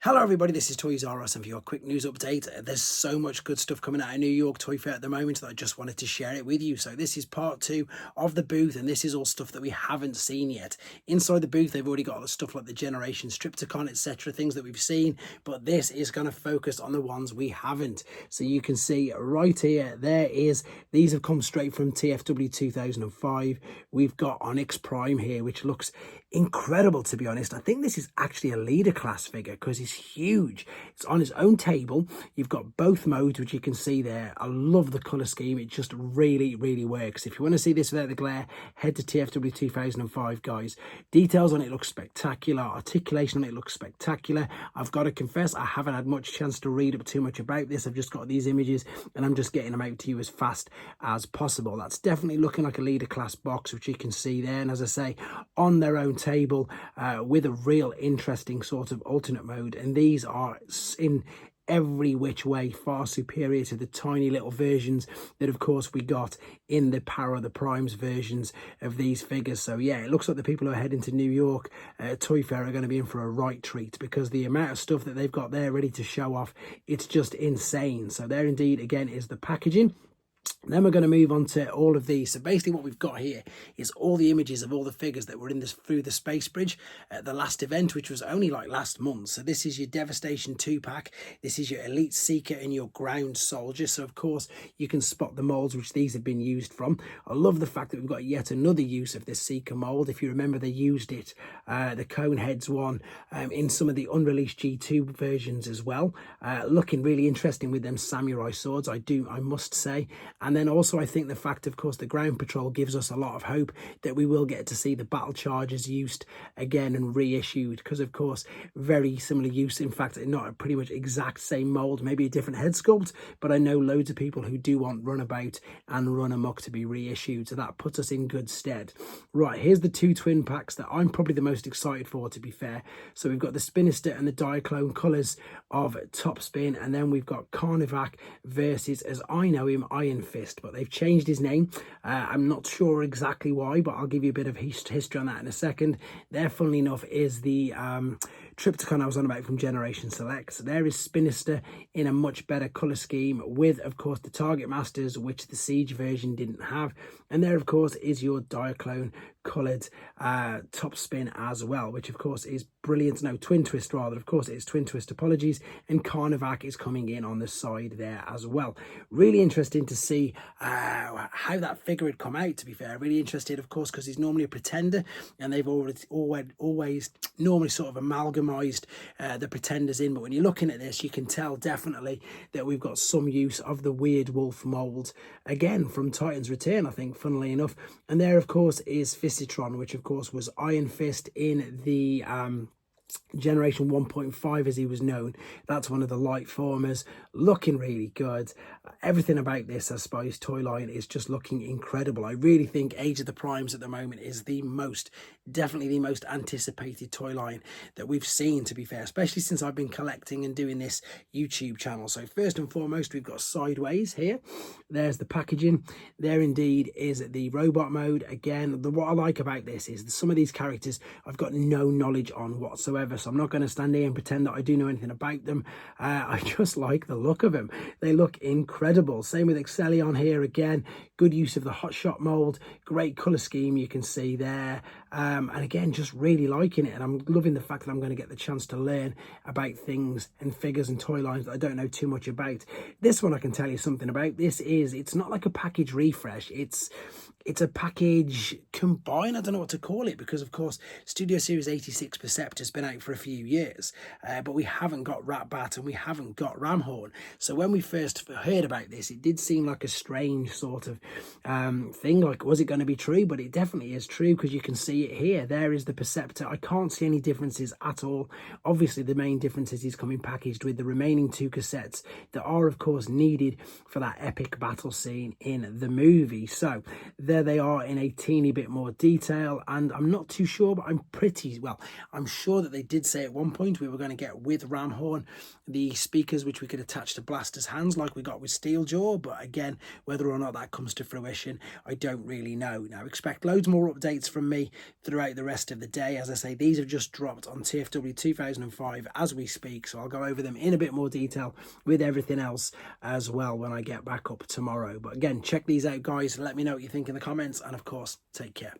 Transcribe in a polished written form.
Hello everybody, this is Toys R Us, and for your quick news update, there's so much good stuff coming out of New York Toy Fair at the moment that I just wanted to share it with you. So this is part 2 of the booth, and this is all stuff that we haven't seen yet. Inside the booth, they've already got all the stuff like the Generation Stripticon, etc., things that we've seen, but this is going to focus on the ones we haven't. So you can see right here, these have come straight from TFW 2005. We've got Onyx Prime here, which looks incredible, to be honest. I think this is actually a leader class figure because he's huge. It's on his own table. You've got both modes, which you can see there. I love the color scheme. It just really works. If you want to see this without the glare, head to TFW 2005, guys. Details on it look spectacular. Articulation on it looks spectacular. I've got to confess, I haven't had much chance to read up too much about this. I've just got these images and I'm just getting them out to you as fast as possible. That's definitely looking like a leader class box, which you can see there. And as I say, on their own table with a real interesting sort of alternate mode, and these are in every which way far superior to the tiny little versions that of course we got in the Power of the Primes versions of these figures. So yeah, it looks like the people who are heading to New York Toy Fair are going to be in for a right treat, because the amount of stuff that they've got there ready to show off, it's just insane. So there indeed again is the packaging. Then we're going to move on to all of these. So basically what we've got here is all the images of all the figures that were in this through the space bridge at the last event, which was only like last month. So this is your Devastation 2-pack. This is your Elite Seeker and your Ground Soldier. So of course you can spot the molds which these have been used from. I love the fact that we've got yet another use of this Seeker mold. If you remember, they used it, the Coneheads one, in some of the unreleased G2 versions as well. Looking really interesting with them samurai swords, I must say. And then also I think the fact, of course, the ground patrol gives us a lot of hope that we will get to see the battle chargers used again and reissued, because of course very similar use, in fact not a pretty much exact same mold, maybe a different head sculpt, but I know loads of people who do want Runabout and Run Amok to be reissued, so that puts us in good stead. Right, here's the two twin packs that I'm probably the most excited for, to be fair. So we've got the Spinister and the Diaclone colours of Top Spin, and then we've got Carnivac versus, as I know him, Iron Fist, but they've changed his name. I'm not sure exactly why, but I'll give you a bit of history on that in a second. There, funnily enough, is the Tripticon I was on about from Generation Select. So there is Spinister in a much better colour scheme with, of course, the Target Masters, which the Siege version didn't have. And there, of course, is your Diaclone coloured Top Spin as well, which, of course, is brilliant. No, Twin Twist, rather. Of course, it's Twin Twist, apologies. And Carnivac is coming in on the side there as well. Really interesting to see how that figure had come out, to be fair. Really interested, of course, because he's normally a pretender, and they've always normally sort of amalgamized the pretenders in. But when you're looking at this, you can tell definitely that we've got some use of the Weird Wolf mold again from Titan's Return, I think, funnily enough. And there, of course, is Fistitron, which of course was Iron Fist in the Generation 1.5 as he was known. That's one of the light formers, looking really good. Everything about this, I suppose, toy line is just looking incredible. I really think Age of the Primes at the moment is definitely the most anticipated toy line that we've seen, to be fair, especially since I've been collecting and doing this YouTube channel. So first and foremost, we've got Sideways here. There's the packaging. There indeed is the robot mode. Again, what I like about this is that some of these characters I've got no knowledge on whatsoever, so I'm not going to stand here and pretend that I do know anything about them. I just like the look of them. They look incredible. Same with Excellion here. Again, good use of the Hotshot mold, great color scheme you can see there, and again, just really liking it. And I'm loving the fact that I'm going to get the chance to learn about things and figures and toy lines that I don't know too much about. This one I can tell you something about. It's not like a package refresh, it's a package combine. I don't know what to call it, because of course Studioseries 86 Percept has been out for a few years, but we haven't got Ratbat and we haven't got Ramhorn. So when we first heard about this, it did seem like a strange sort of thing, like was it going to be true? But it definitely is true, because you can see it here. There is the Perceptor. I can't see any differences at all. Obviously the main difference is he's coming packaged with the remaining 2 cassettes that are of course needed for that epic battle scene in the movie. So there they are in a teeny bit more detail, and I'm not too sure, but I'm sure that they did say at one point we were going to get with Ramhorn the speakers which we could attach to Blaster's hands like we got with Steeljaw, but again, whether or not that comes to to fruition, I don't really know. Now, expect loads more updates from me throughout the rest of the day. As I say, these have just dropped on TFW 2005 as we speak, so I'll go over them in a bit more detail with everything else as well when I get back up tomorrow. But again, check these out, guys. Let me know what you think in the comments, and of course, take care.